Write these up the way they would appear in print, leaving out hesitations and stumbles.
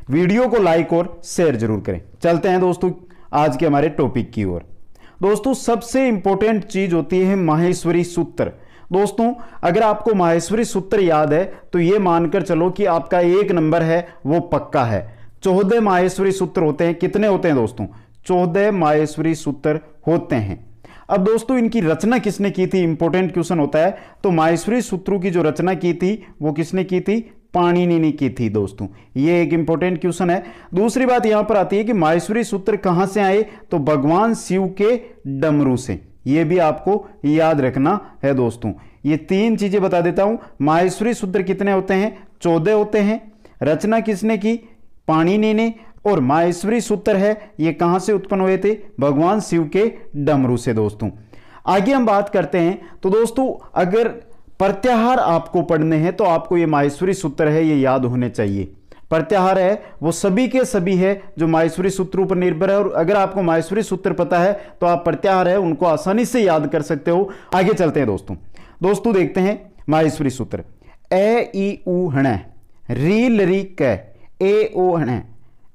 Video को like और share जरूर करें। चलते हैं दोस्तों आज के हमारे टॉपिक की ओर। दोस्तों सबसे इंपॉर्टेंट चीज होती है माहेश्वरी सूत्र। दोस्तों अगर आपको माहेश्वरी सूत्र याद है तो यह मानकर चलो कि आपका 1 नंबर है वो पक्का है। 14 माहेश्वरी सूत्र होते हैं। कितने होते हैं दोस्तों? 14 माहेश्वरी सूत्र होते हैं। अब दोस्तों इनकी रचना किसने की थी? इंपॉर्टेंट क्वेश्चन होता है। तो माहेश्वरी सूत्रों की जो रचना की थी वो किसने की थी? पाणिनि ने की थी। दोस्तों ये एक इंपॉर्टेंट क्वेश्चन है। दूसरी बात यहां पर आती है कि माहेश्वरी सूत्र कहां से आए? तो भगवान शिव के डमरू से। ये भी आपको याद रखना है दोस्तों। ये 3 चीजें बता देता हूं। माहेश्वरी सूत्र कितने होते हैं? 14 होते हैं। रचना किसने की? पाणिनि ने। और माहेश्वरी सूत्र है ये कहां से उत्पन्न हुए थे? भगवान शिव के डमरू से। दोस्तों आगे हम बात करते हैं। तो दोस्तों अगर प्रत्याहार आपको पढ़ने हैं तो आपको ये माहेश्वरी सूत्र है ये याद होने चाहिए। प्रत्याहार है वो सभी के सभी है जो माहेश्वरी सूत्रों पर निर्भर है। और अगर आपको माहेश्वरी सूत्र पता है तो आप प्रत्याहार है उनको आसानी से याद कर सकते हो। आगे चलते हैं दोस्तों देखते हैं माहेश्वरी सूत्र। ए ई उ हण री लरी क ए ओ हण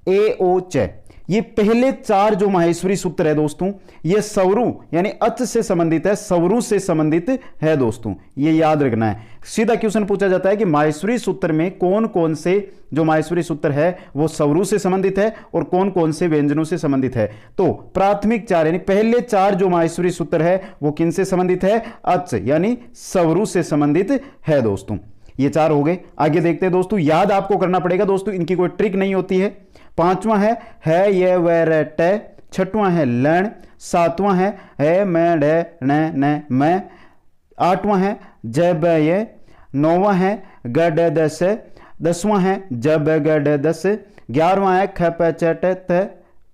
ए ओ च। ये पहले 4 जो माहेश्वरी सूत्र है दोस्तों ये स्वरू यानी अच से संबंधित है, स्वरू से संबंधित है। दोस्तों ये याद रखना है। सीधा क्वेश्चन पूछा जाता है कि माहेश्वरी सूत्र में कौन कौन से जो माहेश्वरी सूत्र है वो स्वरू से संबंधित है और कौन कौन से व्यंजनों से संबंधित है। तो प्राथमिक 4 यानी पहले 4 जो माहेश्वरी सूत्र है वो किन से संबंधित है? अच यानी स्वरू से संबंधित है। दोस्तों ये 4 हो गए। आगे देखते हैं दोस्तों। याद आपको करना पड़ेगा दोस्तों, इनकी कोई ट्रिक नहीं होती है। 5वां है ये व र ट। 6वां है लण। 7वां है मैं ड न न मैं। 8वां है ज ब ये। 9वां है ग ड द स। 10वां है ज ब ग ड द स। 11वां है ख प च ट त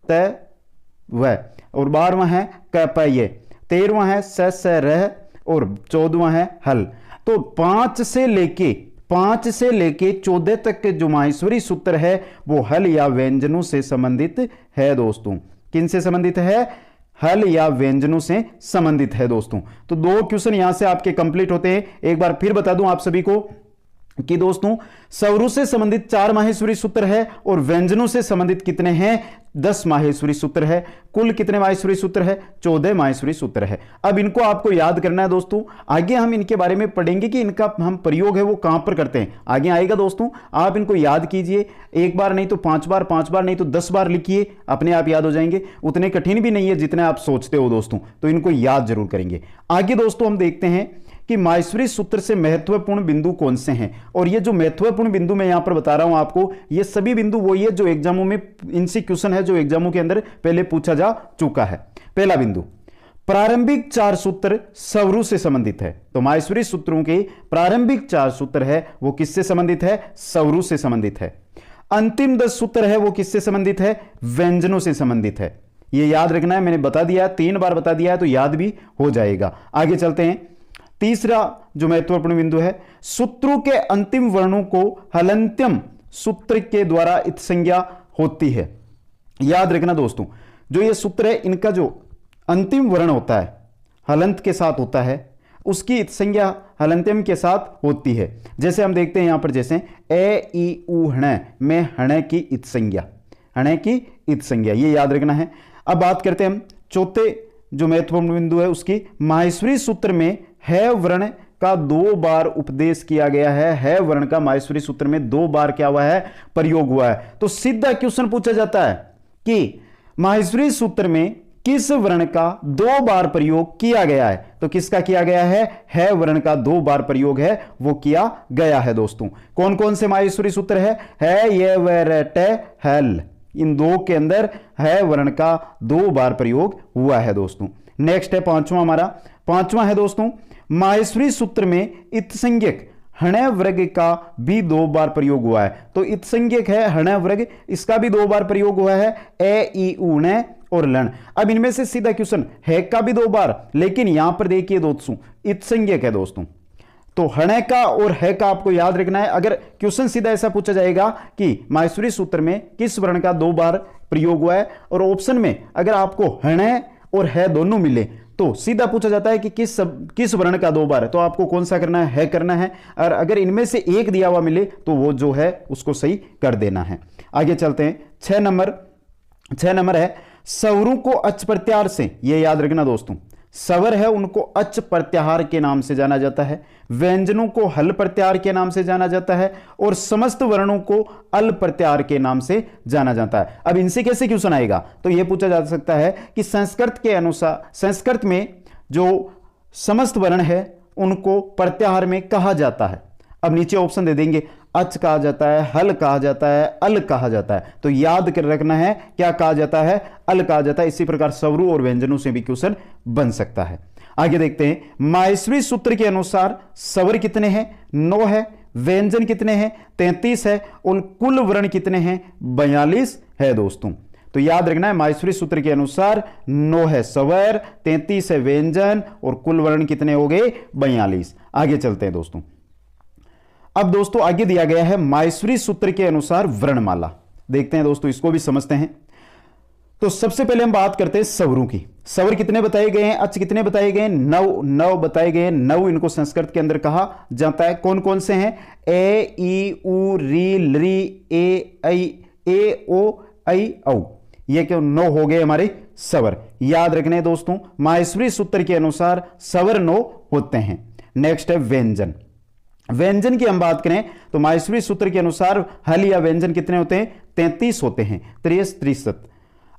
त व। और 12वां है क प ये। 13वां है स स र। और 14वां है हल। तो 5 से लेके 14 तक के जो माहेश्वरी सूत्र है वो हल या व्यंजनों से संबंधित है। दोस्तों किन से संबंधित है? हल या व्यंजनों से संबंधित है। दोस्तों तो 2 क्वेश्चन यहां से आपके कंप्लीट होते हैं। एक बार फिर बता दूं आप सभी को कि दोस्तों स्वरू से संबंधित 4 माहेश्वरी सूत्र है और व्यंजनों से संबंधित कितने हैं? 10 माहेश्वरी सूत्र है। कुल कितने माहेश्वरी सूत्र है? 14 माहेश्वरी सूत्र है। अब इनको आपको याद करना है दोस्तों। आगे हम इनके बारे में पढ़ेंगे कि इनका हम प्रयोग है वो कहां पर करते हैं, आगे आएगा। दोस्तों आप इनको याद कीजिए, 1 बार नहीं तो 5 बार, 5 बार नहीं तो 10 बार लिखिए, अपने आप याद हो जाएंगे। उतने कठिन भी नहीं है जितने आप सोचते हो दोस्तों, तो इनको याद जरूर करेंगे। आगे दोस्तों हम देखते हैं कि माहेश्वरी सूत्र से महत्वपूर्ण बिंदु कौन से हैं। और ये जो महत्वपूर्ण बिंदु मैं यहां पर बता रहा हूं आपको, ये सभी बिंदु वही है जो एग्जामों में इनसे क्वेश्चन है जो एग्जामों के अंदर पहले पूछा जा चुका है। पहला बिंदु, प्रारंभिक 4 सूत्र स्वरू से संबंधित है। तो माहेश्वरी सूत्रों के प्रारंभिक 4 सूत्र है वो किससे संबंधित है? स्वरू से संबंधित है। अंतिम 10 सूत्र है वो किससे संबंधित है? व्यंजनों से संबंधित है। ये याद रखना है, मैंने बता दिया, 3 बार बता दिया है तो याद भी हो जाएगा। आगे चलते हैं। तीसरा जो महत्वपूर्ण बिंदु है, सूत्रों के अंतिम वर्णों को हलंत्यम सूत्र के द्वारा इत संज्ञा होती है। याद रखना दोस्तों, जो ये सूत्र है इनका जो अंतिम वर्ण होता है हलंत के साथ होता है, उसकी इत संज्ञा हलंत्यम के साथ होती है। जैसे हम देखते हैं यहां पर, जैसे ए ई उ हण में हण की इत संज्ञा, हण की इत संज्ञा, ये याद रखना है। अब बात करते हैं हम चौथे जो महत्वपूर्ण बिंदु है उसकी। माहेश्वरी सूत्र में है वर्ण का 2 बार उपदेश किया गया है वर्ण का माहेश्वरी सूत्र में 2 बार क्या हुआ है? प्रयोग हुआ है। तो सीधा क्वेश्चन पूछा जाता है कि माहेश्वरी सूत्र में किस वर्ण का 2 बार प्रयोग किया गया है? तो किसका किया गया है वर्ण का 2 बार प्रयोग है वो किया गया है। दोस्तों कौन कौन से माहेश्वरी सूत्र है ये व र ट हल, इन 2 के अंदर है वर्ण का 2 बार प्रयोग हुआ है। दोस्तों नेक्स्ट है 5वां हमारा। 5वां है दोस्तों, माहेश्वरी सूत्र में इत्संज्ञक हण वर्ग का भी 2 बार प्रयोग हुआ है। तो इत्संज्ञक है हण वर्ग, इसका भी 2 बार प्रयोग हुआ है, ए ई उ न और लन। अब इनमें से सीधा क्वेश्चन है का भी 2 बार, लेकिन यहां पर देखिए दोस्तों इत्संज्ञक है दोस्तों, तो हण का और है का आपको याद रखना है। अगर क्वेश्चन सीधा ऐसा पूछा जाएगा कि माहेश्वरी सूत्र में किस वर्ण का 2 बार प्रयोग हुआ है, और ऑप्शन में अगर आपको हण और है दोनों मिले तो सीधा पूछा जाता है कि किस वर्ण का 2 बार है, तो आपको कौन सा करना है करना है, और अगर इनमें से एक दिया हुआ मिले तो वो जो है उसको सही कर देना है। आगे चलते हैं। 6 नंबर है स्वरों को अच प्रत्याहार से, ये याद रखना दोस्तों, स्वर है उनको अच प्रत्याहार के नाम से जाना जाता है, व्यंजनों को हल प्रत्याहार के नाम से जाना जाता है, और समस्त वर्णों को अल प्रत्याहार के नाम से जाना जाता है। अब इनसे कैसे क्वेश्चन आएगा, तो यह पूछा जा सकता है कि संस्कृत के अनुसार, संस्कृत में जो समस्त वर्ण है उनको प्रत्याहार में कहा जाता है। अब नीचे ऑप्शन दे देंगे, अच कहा जाता है, हल कहा जाता है, अल कहा जाता है, तो याद कर रखना है क्या कहा जाता है, अल कहा जाता है। इसी प्रकार स्वरों और व्यंजनों से भी क्वेश्चन बन सकता है। आगे देखते हैं, माहेश्वरी सूत्र के अनुसार स्वर कितने हैं, 9 है, व्यंजन कितने हैं, 33 है, और कुल वर्ण कितने हैं, 42 है दोस्तों। तो याद रखना है माहेश्वरी सूत्र के अनुसार 9 है स्वर, 33 है व्यंजन, और कुल वर्ण कितने हो गए, 42। आगे चलते हैं दोस्तों। अब दोस्तों आगे दिया गया है माहेश्वरी सूत्र के अनुसार वर्णमाला, देखते हैं दोस्तों, इसको भी समझते हैं। तो सबसे पहले हम बात करते हैं स्वरों की। स्वर कितने बताए गए हैं, अच कितने बताए गए हैं, 9 बताए गए हैं। 9 इनको संस्कृत के अंदर कहा जाता है। कौन कौन से हैं, ए ई उ री लरी ए ऐ ए ओ ऐ औ, ये क्यों 9 हो गए हमारे स्वर। याद रखने दोस्तों, माहेश्वरी सूत्र के अनुसार स्वर 9 होते हैं। नेक्स्ट है व्यंजन। व्यंजन की हम बात करें तो माहेश्वरी सूत्र के अनुसार हल या व्यंजन कितने होते हैं, 33 होते हैं, 63।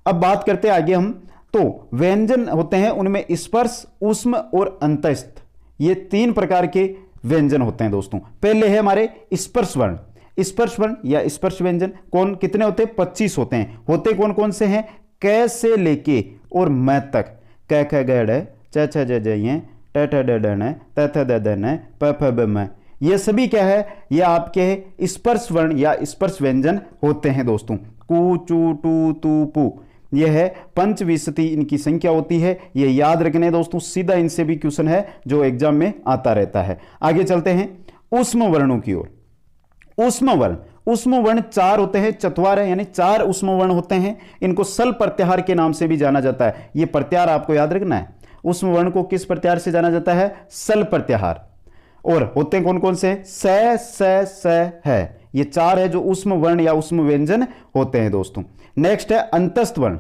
अब बात करते हैं आगे हम, तो व्यंजन होते हैं उनमें स्पर्श, ऊष्म और अंतस्थ, ये 3 प्रकार के व्यंजन होते हैं दोस्तों। पहले है हमारे स्पर्श वर्ण। स्पर्श वर्ण या स्पर्श व्यंजन कौन कितने होते हैं, 25 होते हैं। होते कौन कौन से हैं, क से लेके और मैं तक, क ख ग ढ च छ ज ज ट ठ ड ढ न त थ द ध न प फ ब म, ये सभी क्या है, ये आपके स्पर्श वर्ण या स्पर्श व्यंजन होते हैं दोस्तों। कु चू टू तू पू, ये है पंचविंशति इनकी संख्या होती है, ये याद रखने दोस्तों, सीधा इनसे भी क्वेश्चन है जो एग्जाम में आता रहता है। आगे चलते हैं ऊष्म वर्णों की ओर। ऊष्म वर्ण 4 होते हैं, चत्वार है, यानी 4 ऊष्म वर्ण होते हैं। इनको सल प्रत्याहार के नाम से भी जाना जाता है। ये प्रत्याहार आपको याद रखना है, ऊष्म वर्ण को किस प्रत्याहार से जाना जाता है, सल प्रत्याहार। और होते हैं कौन कौन से, स है, ये 4 है जो ऊष्म वर्ण या ऊष्म व्यंजन होते हैं दोस्तों। नेक्स्ट है अंतस्थ वर्ण।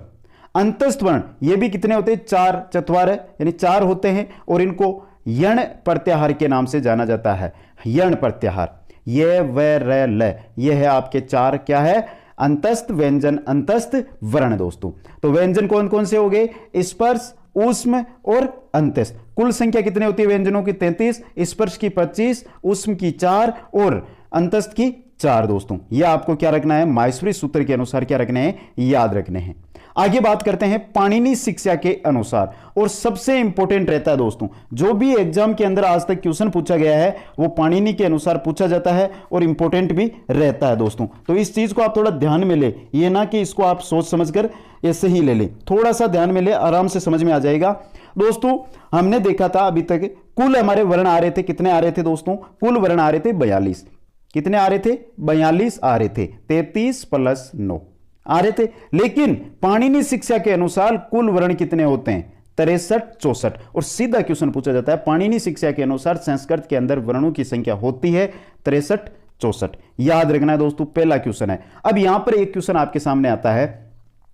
अंतस्थ वर्ण ये भी कितने होते हैं, 4, चत्वार है, यानी 4 होते हैं, और इनको यण प्रत्याहार के नाम से जाना जाता है। यण प्रत्याहार, ये व र ल, ये है आपके 4 क्या है, अंतस्थ व्यंजन, अंतस्थ वर्ण दोस्तों। तो व्यंजन कौन कौन से हो गए, स्पर्श, ऊष्म और अंतस्थ। कुल संख्या कितने होती है व्यंजनों की, 33, स्पर्श की 25, ऊष्म की 4 और अंतस्थ की 4 दोस्तों। यह आपको क्या रखना है, माहेश्वरी सूत्र के अनुसार क्या रखने हैं, याद रखने हैं। आगे बात करते हैं पाणिनि शिक्षा के अनुसार, और सबसे इंपॉर्टेंट रहता है दोस्तों, जो भी एग्जाम के अंदर आज तक क्वेश्चन पूछा गया है वो पाणिनि के अनुसार पूछा जाता है और इंपॉर्टेंट भी रहता है दोस्तों। तो इस चीज को आप थोड़ा ध्यान में ले, ये ना कि इसको आप सोच समझकर ऐसे ही ले ले, थोड़ा सा ध्यान में ले, आराम से समझ में आ जाएगा दोस्तों। हमने देखा था अभी तक कुल हमारे वर्ण आ रहे थे, कितने आ रहे थे दोस्तों, कुल वर्ण आ रहे थे 42। कितने आ रहे थे, 42 आ रहे थे, 33 + 9 आ रहे थे। लेकिन पाणिनि शिक्षा के अनुसार कुल वर्ण कितने होते हैं, 63, 64। और सीधा क्वेश्चन पूछा जाता है, पाणिनि शिक्षा के अनुसार संस्कृत के अंदर वर्णों की संख्या होती है 63, 64। याद रखना है दोस्तों, पहला क्वेश्चन है। अब यहां पर एक क्वेश्चन आपके सामने आता है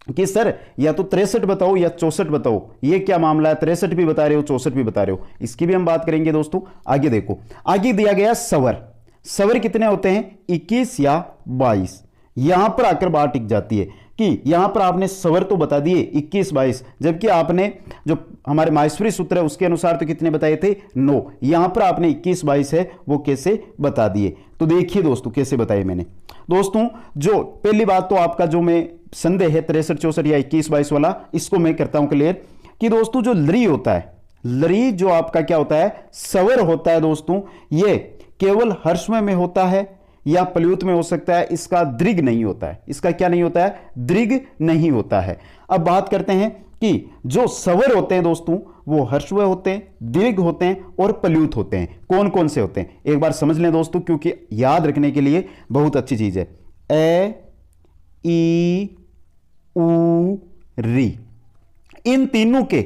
कि सर या तो 63 बताओ या 64 बताओ, ये क्या मामला है, 63 भी बता रहे हो 64 भी बता रहे हो, इसकी भी हम बात करेंगे दोस्तों। आगे देखो, आगे दिया गया स्वर कितने होते हैं, 21 या 22। यहां पर आकर बात टिक जाती है कि यहां पर आपने स्वर तो बता दिए 21, 22, जबकि आपने जो हमारे माहेश्वरी सूत्र है उसके अनुसार तो कितने बताए थे, 9। यहां पर आपने 21, 22 है वो कैसे बता दिए, तो देखिए दोस्तों कैसे बताए मैंने दोस्तों। जो पहली बात तो आपका जो मैं संदेह है 63, 64 या 21, 22 वाला, इसको मैं करता हूं क्लियर कि दोस्तों जो लरी होता है, लरी जो आपका क्या होता है, स्वर होता है दोस्तों, ये केवल हर्षमय में होता है या प्लुत में हो सकता है, इसका दीर्घ नहीं होता है। इसका क्या नहीं होता है, दीर्घ नहीं होता है। अब बात करते हैं कि जो स्वर होते हैं दोस्तों वो हर्षमय होते हैं, दीर्घ होते हैं और प्लुत होते हैं। कौन कौन से होते हैं एक बार समझ लें दोस्तों, क्योंकि याद रखने के लिए बहुत अच्छी चीज है। ए ई उ री, इन तीनों के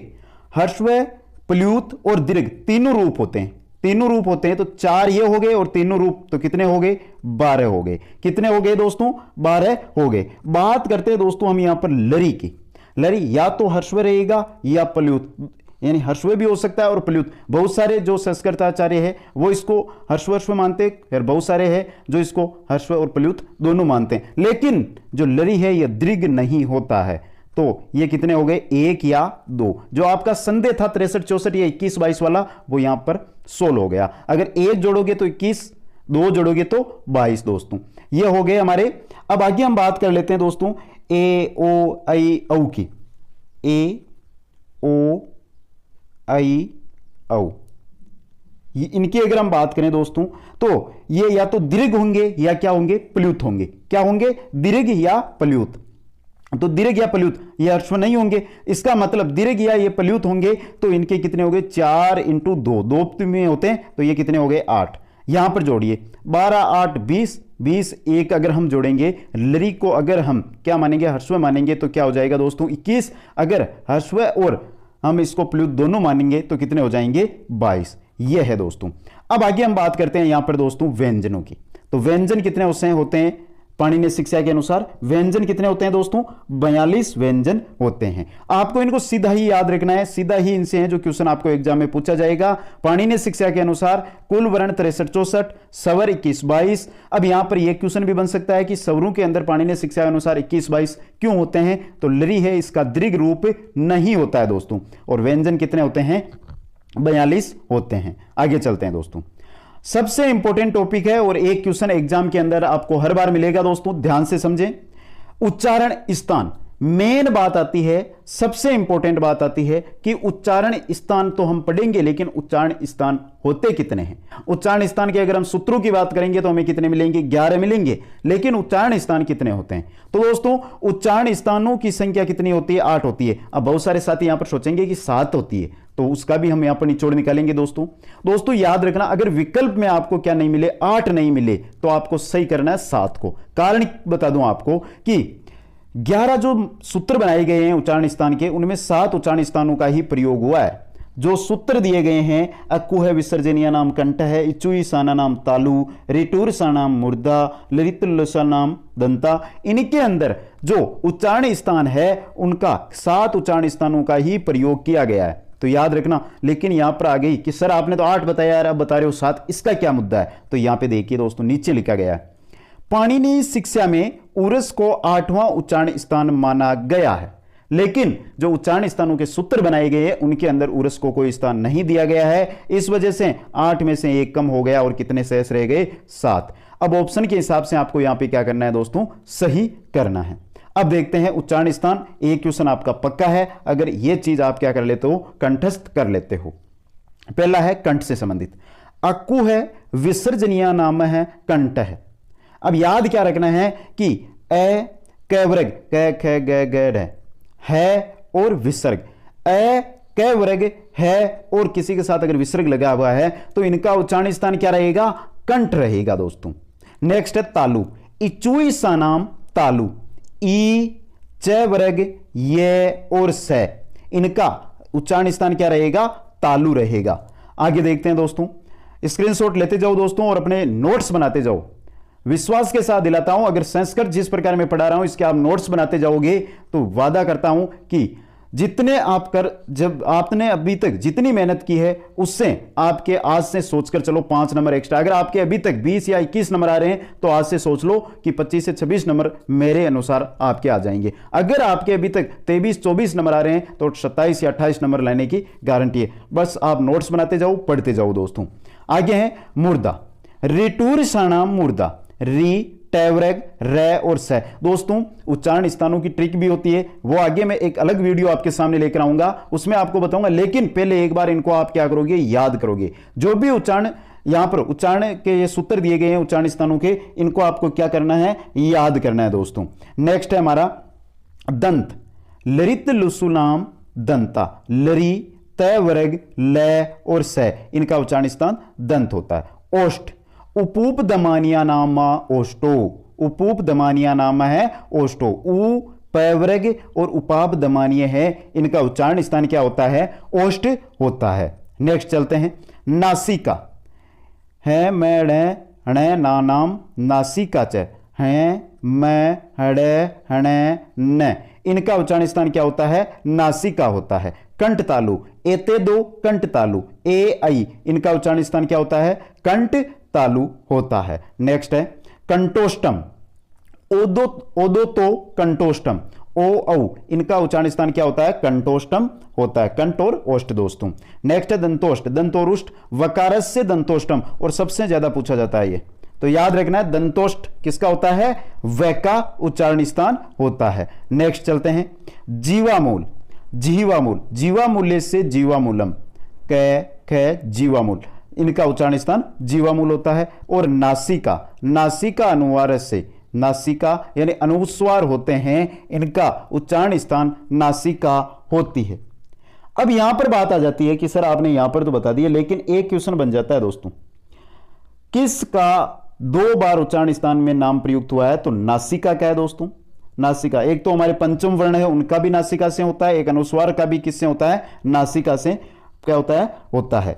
हर्षमय, प्लूत और दीर्घ तीनों रूप होते हैं, तीनों रूप होते हैं। तो 4 ये हो गए और तीनों रूप तो कितने हो गए? 12 हो गए। कितने हो गए दोस्तों? 12 हो गए। बात करते हैं दोस्तों हम यहां पर लरी की। लरी या तो ह्रस्व रहेगा या प्लूत, यानी ह्रस्व भी हो सकता है और प्लूत। बहुत सारे जो संस्कृताचार्य है वो इसको ह्रस्व मानते हैं, फिर बहुत सारे हैं जो इसको ह्रस्व और प्लूत दोनों मानते हैं। लेकिन जो लरी है यह दीर्घ नहीं होता है। तो ये कितने हो गए? 1 या 2। जो आपका संदेह था 63 64 या 21 22 वाला, वो यहां पर 16 हो गया। अगर 1 जोड़ोगे तो 21, 2 जोड़ोगे तो 22 दोस्तों। ये हो गए हमारे। अब आगे हम बात कर लेते हैं दोस्तों ए ओ आई औ की। ए ओ आई औ, इनकी अगर हम बात करें दोस्तों तो ये या तो दीर्घ होंगे या क्या होंगे? प्लूत होंगे। क्या होंगे? दीर्घ या प्लूत। तो दीर्घ या प्लूत ये ह्रस्व नहीं होंगे। इसका मतलब दीर्घ या ये प्लूत होंगे तो इनके कितने हो गए? 4 × 2, 2 में होते हैं तो ये कितने हो गए? 8। यहां पर जोड़िए 12 8 20, 20 1 अगर हम जोड़ेंगे, लरी को अगर हम क्या मानेंगे? ह्रस्व मानेंगे तो क्या हो जाएगा दोस्तों? 21। अगर ह्रस्व और हम इसको प्लूत दोनों मानेंगे तो कितने हो जाएंगे? 22। ये है दोस्तों। अब आगे हम बात करते हैं यहां पर दोस्तों व्यंजनों की। तो व्यंजन कितने होते हैं? पाणिनीय शिक्षा के अनुसार व्यंजन कितने होते हैं दोस्तों? 42 व्यंजन होते हैं। आपको इनको सीधा ही याद रखना है, सीधा ही इनसे है जो क्वेश्चन आपको एग्जाम में पूछा जाएगा। पाणिनीय शिक्षा के अनुसार कुल वर्ण 63 64, स्वर 21 22। अब यहां पर यह क्वेश्चन भी बन सकता है कि स्वरों के अंदर पाणिनीय शिक्षा के अनुसार 21 22 क्यों होते हैं? तो लरी है, इसका दीर्घ रूप नहीं होता है दोस्तों। और व्यंजन कितने होते हैं? 42 होते हैं। आगे चलते हैं दोस्तों। सबसे इंपॉर्टेंट टॉपिक है और एक क्वेश्चन एग्जाम के अंदर आपको हर बार मिलेगा दोस्तों, ध्यान से समझें। उच्चारण स्थान। मेन बात आती है, सबसे इंपॉर्टेंट बात आती है कि उच्चारण स्थान तो हम पढ़ेंगे, लेकिन उच्चारण स्थान होते कितने हैं? उच्चारण स्थान के अगर हम सूत्रों की बात करेंगे तो हमें कितने मिलेंगे? 11 मिलेंगे। लेकिन उच्चारण स्थान कितने होते हैं? तो दोस्तों उच्चारण स्थानों की संख्या कितनी होती है? 8 होती है। अब बहुत सारे साथी यहां पर सोचेंगे कि 7 होती है, तो उसका भी हम यहां पर निचोड़ निकालेंगे दोस्तों याद रखना, अगर विकल्प में आपको क्या नहीं मिले? 8 नहीं मिले तो आपको सही करना है 7 को। कारण बता दूं आपको कि 11 जो सूत्र बनाए गए हैं उच्चारण स्थान के, उनमें 7 उच्चारण स्थानों का ही प्रयोग हुआ है। जो सूत्र दिए गए हैं, अक्कु है विसर्जनीय नाम कंठ है, इचुई साना नाम तालु, रिटूर सा नाम मुर्दा, लरितुल्लसा नाम दंता, इनके अंदर जो उच्चारण स्थान है उनका 7 उच्चारण स्थानों का ही प्रयोग किया गया है। तो याद रखना। लेकिन यहां पर आ गई कि सर आपने तो 8 बताया यार, अब बता रहे हो 7, इसका क्या मुद्दा है? तो यहां पे देखिए दोस्तों, नीचे लिखा गया है पाणिनीय शिक्षा में उरस को 8वां उच्चारण स्थान माना गया है, लेकिन जो उच्चारण स्थानों के सूत्र बनाए गए हैं उनके अंदर उरस को कोई स्थान नहीं दिया गया है। इस वजह से 8 में से 1 कम हो गया और कितने शेष रह गए? 7। अब ऑप्शन के हिसाब से आपको यहां पे क्या करना है दोस्तों? सही करना है। अब देखते हैं उच्चारण स्थान। एक क्वेश्चन आपका पक्का है अगर यह चीज आप क्या कर लेते हो? कंठस्थ कर लेते हो। पहला है कंठ से संबंधित। अक्कु है विसर्जनीय नाम है, कंठ है। अब याद क्या रखना है कि ए कैवर्ग क ख ग ग है और विसर्ग, ए कैवर्ग है और किसी के साथ अगर विसर्ग लगा हुआ है तो इनका उच्चारण स्थान क्या रहेगा? कंठ रहेगा दोस्तों। नेक्स्ट है तालु। इचुई सा नाम तालु, ई च वर्ग ये और से, इनका उच्चारण स्थान क्या रहेगा? तालु रहेगा। आगे देखते हैं दोस्तों, स्क्रीनशॉट लेते जाओ दोस्तों और अपने नोट्स बनाते जाओ। विश्वास के साथ दिलाता हूं, अगर संस्कृत जिस प्रकार मैं पढ़ा रहा हूं इसके आप नोट्स बनाते जाओगे तो वादा करता हूं कि जितने आप कर, जब आपने अभी तक जितनी मेहनत की है उससे आपके आज से सोचकर चलो 5 नंबर एक्स्ट्रा। अगर आपके अभी तक 20 या 21 नंबर आ रहे हैं तो आज से सोच लो कि 25 से 26 नंबर मेरे अनुसार आपके आ जाएंगे। अगर आपके अभी तक 23 24 नंबर आ रहे हैं तो 27 या 28 नंबर लाने की गारंटी है। बस आप नोट्स बनाते जाओ, पढ़ते जाओ दोस्तों। आगे है मुर्दा। रिटूर सानाम मुर्दा, री टैवरेग रे और से। दोस्तों उच्चारण स्थानों की ट्रिक भी होती है, वो आगे मैं एक अलग वीडियो आपके सामने लेकर आऊंगा, उसमें आपको बताऊंगा। लेकिन पहले एक बार इनको आप क्या करोगे? याद करोगे। जो भी उच्चारण यहां पर उच्चारण के ये सूत्र दिए गए हैं उच्चारण स्थानों के, इनको आपको क्या करना है? याद करना है दोस्तों। नेक्स्ट है हमारा दंत। लरित लुसुनाम दंता, लरी तय वर्ग ले और से, इनका उच्चारण स्थान दंत होता है। ओष्ठ। उपूप दमानिया नामा ओष्टो, उपूप दमानिया नाम है ओष्टो, ऊ पैवर्ग और उपाप दमानीय है, इनका उच्चारण स्थान क्या होता है? ओष्ठ होता है। नेक्स्ट चलते हैं, नासिका है मैं ना नाम नासिका च है मैं हड़े न, इनका उच्चारण स्थान क्या होता है? नासिका होता है। कंठ तालु एते दो कंठ तालु ए आई, इनका उच्चारण स्थान क्या होता है? कंठ तालु होता है। नेक्स्ट है कंठोष्टम ओदो ओदो तो कंठोष्टम ओ औ, इनका उच्चारण स्थान क्या होता है? कंठोष्टम होता है। कंठ और ओष्ठ दोस्तों। नेक्स्ट है दंतोष्ट दंतोरुष्ट वकारस से दंतोष्टम, और सबसे ज्यादा पूछा जाता है ये, तो याद रखना है दंतोष्ट किसका होता है? व का उच्चारण स्थान होता है। नेक्स्ट चलते हैं जीवामूल जीवामूल जीवामूल्य से जीवामूलम क जीवामूल, इनका उच्चारण स्थान जीवामूल होता है। और नासिका नासिका अनुवार से, नासिका यानी अनुस्वार होते हैं, इनका उच्चारण स्थान नासिका होती है। अब यहां पर बात आ जाती है कि सर आपने यहां पर तो बता दिया, लेकिन एक क्वेश्चन बन जाता है दोस्तों, किसका 2 बार उच्चारण स्थान में नाम प्रयुक्त हुआ है? तो नासिका क्या है दोस्तों? नासिका, एक तो हमारे पंचम वर्ण है उनका भी नासिका से होता है, एक अनुस्वार का भी किससे होता है? नासिका से क्या होता है? होता है।